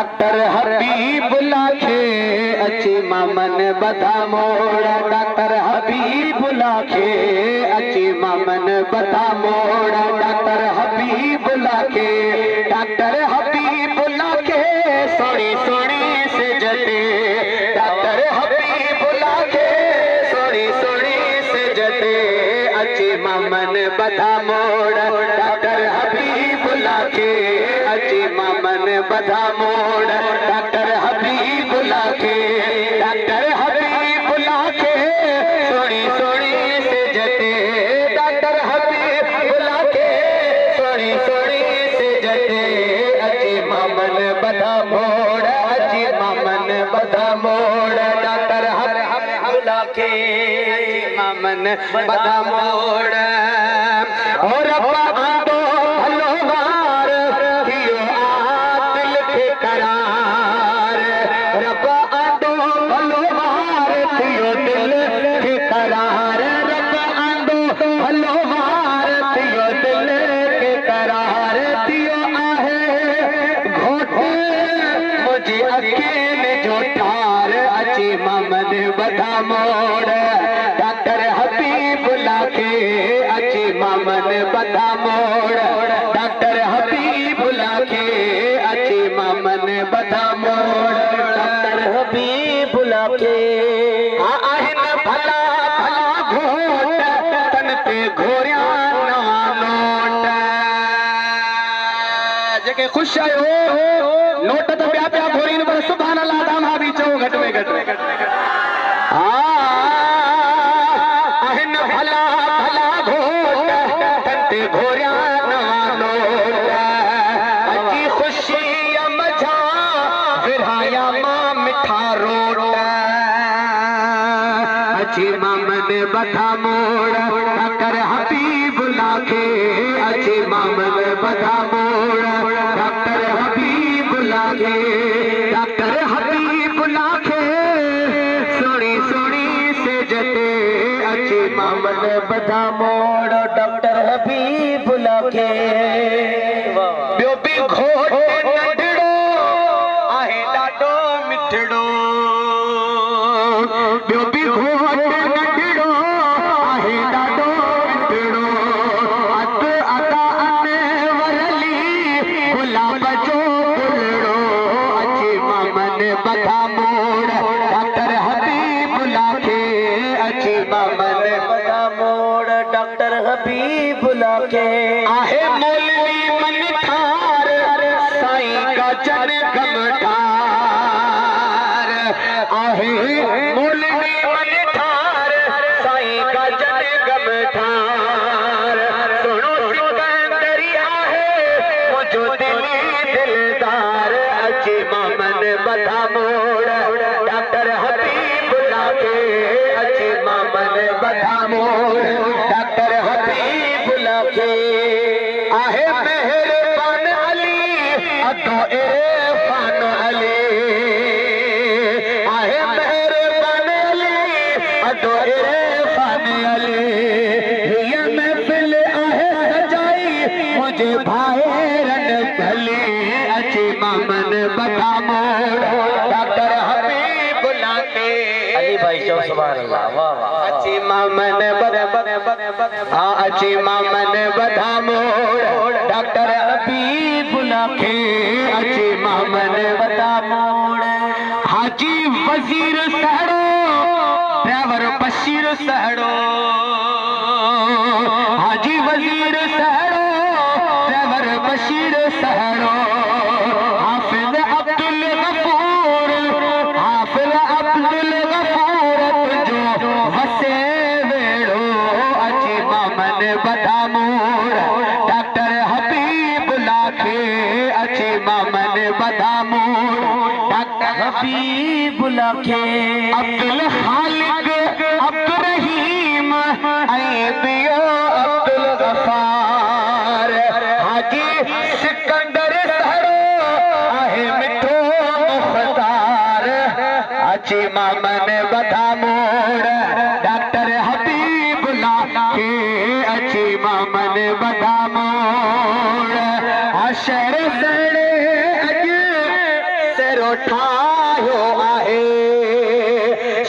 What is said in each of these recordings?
doctor Habibullah खे अची मामन बधा मोड़ डॉक्टर हबीबुल्लाह खे अची मामन बधा मोड़ डॉक्टर हबीबुल्लाह खे डॉक्टर हबीबुल्लाह खे सोनी सोनी से जते डॉक्टर हबीबुल्लाह खे सोनी सोनी से जते अची मामन बधा मोड़ डॉक्टर हबीबुल्लाह खे अची मामन बधा मोड़ डॉक्टर हबीबुल्लाह खे डॉक्टर हबीबुल्लाह खे सोनी सोनी से जते डॉक्टर हबीबुल्लाह खे सोनी सोनी से जते अची मामन बधा मोड़ अची मामन बधा मोड़ डॉक्टर हबीबुल्लाह खे मामन बधा मोड़ और अब्बा आंदो भलो वार थियो आ दिल खे करार रब्बा आंदो भलो वार थियो दिल खे करार रब्बा आंदो भलो वार थियो दिल खे करार थियो आहे घोट मुझे अकेले जो ठार अची मामन बधा मोड़ डॉक्टर हबीबुल्लाह खे अची मामन बधा मोड़ डॉक्टर हबीबुल्लाह खे अची मामन बधा मोड़ डॉक्टर हबीबुल्लाह खे आहिन भला भला घोट तन ते घोरिया नवा नोट जेके खुश आयो नोट तो प्या प्या घोरीन पर सुभान अल्लाह दाम हाबी चो घट में घट में आहिन भला भला घोट तन ते घोरिया नवा नोट अची खुशी मझा विरहाया मां मिठा रोट अची मामन बधा मोड़ डॉक्टर हबीबुल्लाह खे अची मामन बधा मोड़ डॉक्टर हबीबुल्लाह खे डॉक्टर हबीबुल्लाह खे सोनी सोनी से जते अची मामन बधा मोड़ डॉक्टर हबीबुल्लाह खे ॿियो बि घोट नंढड़ो आहे ॾाढो मिठड़ो ॿियो बि घोट नंढड़ो आहे ॾाढो मिठड़ो अध अदा अने वरली गुलाब जो गुलड़ो अची मामन बधा मोड़ डॉक्टर हबीबुल्लाह खे अची मामन बधा मोड़ डॉक्टर हबीबुल्लाह खे आहे मौलवी मन ठार साईं का जन गम ठार आहे मौलवी मन ठार साईं का जन गम ठार सुनो सिकंदरी आहे मुझो दिली दिलदार अची मामन बधा मोड़ डॉक्टर हबीबुल्लाह खे अची मामन बधा मोड़ डॉक्टर हबीबुल्लाह खे आहे मेहरबान अली अदो इरफान अली आहे मेहरबान अली अदो इरफान अली ये महफिल आहे सजाई मुझे भाईरन भली अची मामन बधा मोड़ डॉक्टर हबीबुल्लाह खे अली भाई चो सुभान अल्लाह वाह वाह अची मामन हाँ अची मामन बधा मोड़ डॉक्टर हबीबुल्लाह खे अची मामन बधा मोड़ हाजी वजीर सहड़ो ड्राइवर बशीर सहड़ो हाजी वजीर सहड़ो ड्राइवर बशीर सहड़ो हाफिज अब्दुल गफूर हाफिज अब्दुल गफूर तुझो वसे वेड़ो अची मामन बधा मोड़ डॉक्टर हबीबुल्लाह खे अची मामन बधा मोड़ डॉक्टर हबीबुल्लाह खे अब्दुल खालिक अब्दुल रहीम ऐं ॿियो अब्दुल गफार हाजी सिकंदर सहड़ो आहे मिठो मुख्तार अची मामन बधा मोड़ डॉक्टर हबीबुल्लाह खे अची मामन बधा मोड़ शहर सड़े अज ठाहियो आहे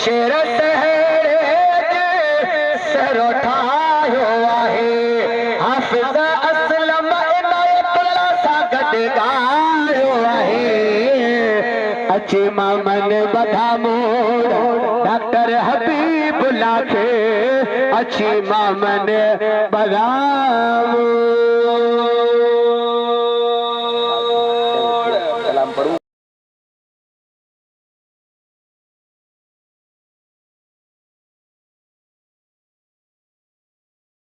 शेर सहरे सरो ठाहियो आहे हाफ़िज़ असलम इनायतुल्लाह सां गॾु ॻायो आहे अचे मामन बधा मोड़ डॉक्टर हबीबुल्लाह खे अची मामन बधा मोड़